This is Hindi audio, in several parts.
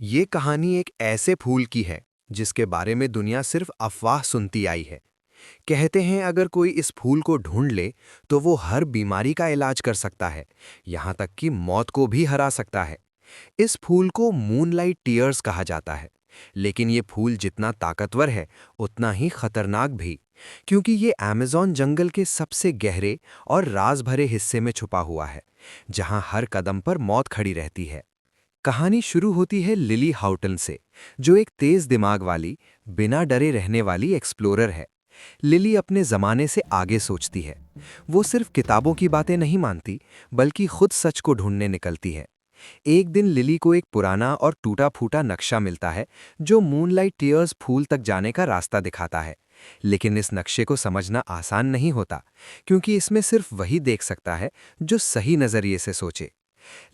ये कहानी एक ऐसे फूल की है जिसके बारे में दुनिया सिर्फ अफवाह सुनती आई है। कहते हैं अगर कोई इस फूल को ढूंढ ले तो वो हर बीमारी का इलाज कर सकता है, यहाँ तक कि मौत को भी हरा सकता है। इस फूल को मूनलाइट टीयर्स कहा जाता है। लेकिन ये फूल जितना ताकतवर है उतना ही खतरनाक भी, क्योंकि ये अमेज़न जंगल के सबसे गहरे और राज भरे हिस्से में छुपा हुआ है, जहाँ हर कदम पर मौत खड़ी रहती है। कहानी शुरू होती है लिली हाउटन से, जो एक तेज दिमाग वाली, बिना डरे रहने वाली एक्सप्लोरर है। लिली अपने ज़माने से आगे सोचती है। वो सिर्फ किताबों की बातें नहीं मानती, बल्कि खुद सच को ढूंढने निकलती है। एक दिन लिली को एक पुराना और टूटा-फूटा नक्शा मिलता है, जो मूनलाइट टीयर्स फूल तक जाने का रास्ता दिखाता है। लेकिन इस नक्शे को समझना आसान नहीं होता, क्योंकि इसमें सिर्फ वही देख सकता है जो सही नज़रिए से सोचे।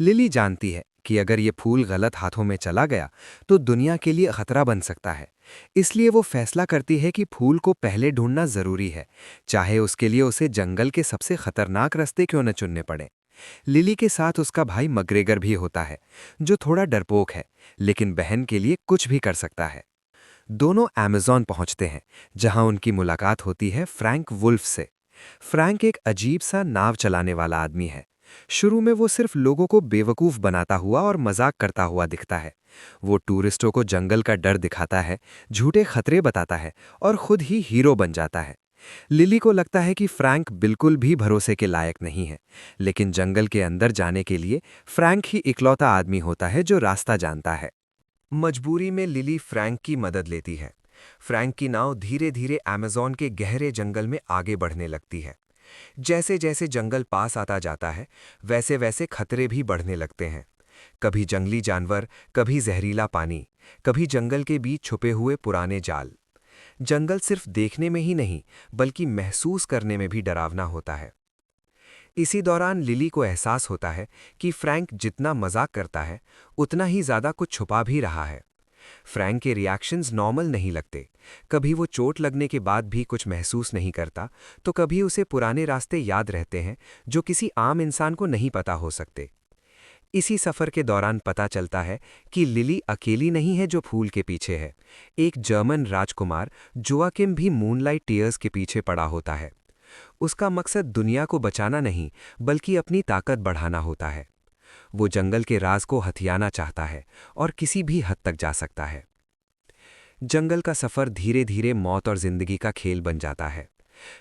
लिली जानती है कि अगर ये फूल गलत हाथों में चला गया तो दुनिया के लिए खतरा बन सकता है। इसलिए वो फैसला करती है कि फूल को पहले ढूंढना जरूरी है, चाहे उसके लिए उसे जंगल के सबसे खतरनाक रास्ते क्यों न चुनने पड़े। लिली के साथ उसका भाई मग्रेगर भी होता है, जो थोड़ा डरपोक है, लेकिन बहन के लिए कुछ भी कर सकता है। दोनों अमेज़न पहुंचते हैं, जहां उनकी मुलाकात होती है फ्रैंक वुल्फ से। फ्रैंक एक अजीब सा नाव चलाने वाला आदमी है। शुरू में वो सिर्फ लोगों को बेवकूफ़ बनाता हुआ और मजाक करता हुआ दिखता है। वो टूरिस्टों को जंगल का डर दिखाता है, झूठे खतरे बताता है और खुद ही हीरो बन जाता है। लिली को लगता है कि फ्रैंक बिल्कुल भी भरोसे के लायक नहीं है, लेकिन जंगल के अंदर जाने के लिए फ्रैंक ही इकलौता आदमी होता है जो रास्ता जानता है। मजबूरी में लिली फ्रैंक की मदद लेती है। फ्रैंक की नाव धीरे धीरे अमेज़न के गहरे जंगल में आगे बढ़ने लगती है। जैसे जैसे जंगल पास आता जाता है, वैसे वैसे खतरे भी बढ़ने लगते हैं। कभी जंगली जानवर, कभी जहरीला पानी, कभी जंगल के बीच छुपे हुए पुराने जाल। जंगल सिर्फ देखने में ही नहीं, बल्कि महसूस करने में भी डरावना होता है। इसी दौरान लिली को एहसास होता है कि फ्रैंक जितना मजाक करता है, उतना ही ज्यादा कुछ छुपा भी रहा है। फ्रैंक के रिएक्शंस नॉर्मल नहीं लगते। कभी वो चोट लगने के बाद भी कुछ महसूस नहीं करता, तो कभी उसे पुराने रास्ते याद रहते हैं जो किसी आम इंसान को नहीं पता हो सकते। इसी सफर के दौरान पता चलता है कि लिली अकेली नहीं है जो फूल के पीछे है। एक जर्मन राजकुमार जोआकिम भी मूनलाइट टीयर्स के पीछे पड़ा होता है। उसका मकसद दुनिया को बचाना नहीं, बल्कि अपनी ताकत बढ़ाना होता है। वो जंगल के राज को हथियाना चाहता है और किसी भी हद तक जा सकता है। जंगल का सफर धीरे धीरे मौत और जिंदगी का खेल बन जाता है।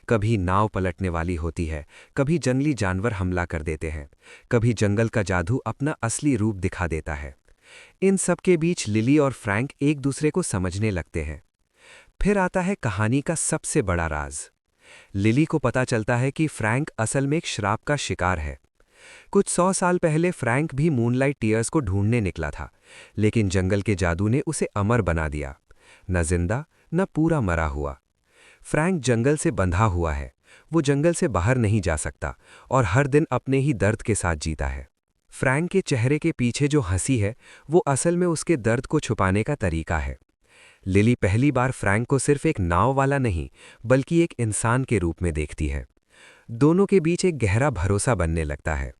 कभी नाव पलटने वाली होती है, कभी जंगली जानवर हमला कर देते हैं, कभी जंगल का जादू अपना असली रूप दिखा देता है। इन सब के बीच लिली और फ्रैंक एक दूसरे को समझने लगते हैं। फिर आता है कहानी का सबसे बड़ा राज। लिली को पता चलता है कि फ्रैंक असल में एक श्राप का शिकार है। कुछ 100 साल पहले फ्रैंक भी मूनलाइट टीयर्स को ढूंढने निकला था, लेकिन जंगल के जादू ने उसे अमर बना दिया। न जिंदा, न पूरा मरा हुआ। फ्रैंक जंगल से बंधा हुआ है। वो जंगल से बाहर नहीं जा सकता और हर दिन अपने ही दर्द के साथ जीता है। फ्रैंक के चेहरे के पीछे जो हंसी है, वो असल में उसके दर्द को छुपाने का तरीका है। लिली पहली बार फ्रैंक को सिर्फ एक नाव वाला नहीं, बल्कि एक इंसान के रूप में देखती है। दोनों के बीच एक गहरा भरोसा बनने लगता है।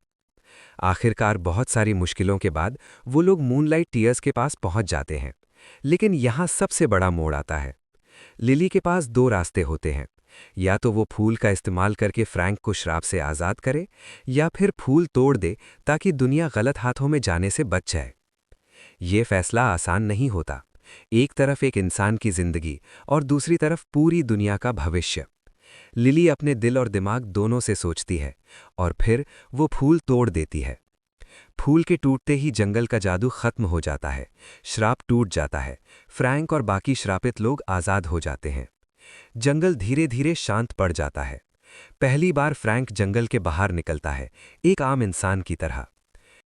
आखिरकार बहुत सारी मुश्किलों के बाद वो लोग मूनलाइट टीयर्स के पास पहुंच जाते हैं। लेकिन यहाँ सबसे बड़ा मोड़ आता है। लिली के पास दो रास्ते होते हैं। या तो वो फूल का इस्तेमाल करके फ्रैंक को श्राप से आज़ाद करे, या फिर फूल तोड़ दे ताकि दुनिया गलत हाथों में जाने से बच जाए। ये फैसला आसान नहीं होता। एक तरफ एक इंसान की जिंदगी और दूसरी तरफ पूरी दुनिया का भविष्य। लिली अपने दिल और दिमाग दोनों से सोचती है और फिर वो फूल तोड़ देती है। फूल के टूटते ही जंगल का जादू खत्म हो जाता है, श्राप टूट जाता है। फ्रैंक और बाकी श्रापित लोग आज़ाद हो जाते हैं। जंगल धीरे धीरे शांत पड़ जाता है। पहली बार फ्रैंक जंगल के बाहर निकलता है, एक आम इंसान की तरह।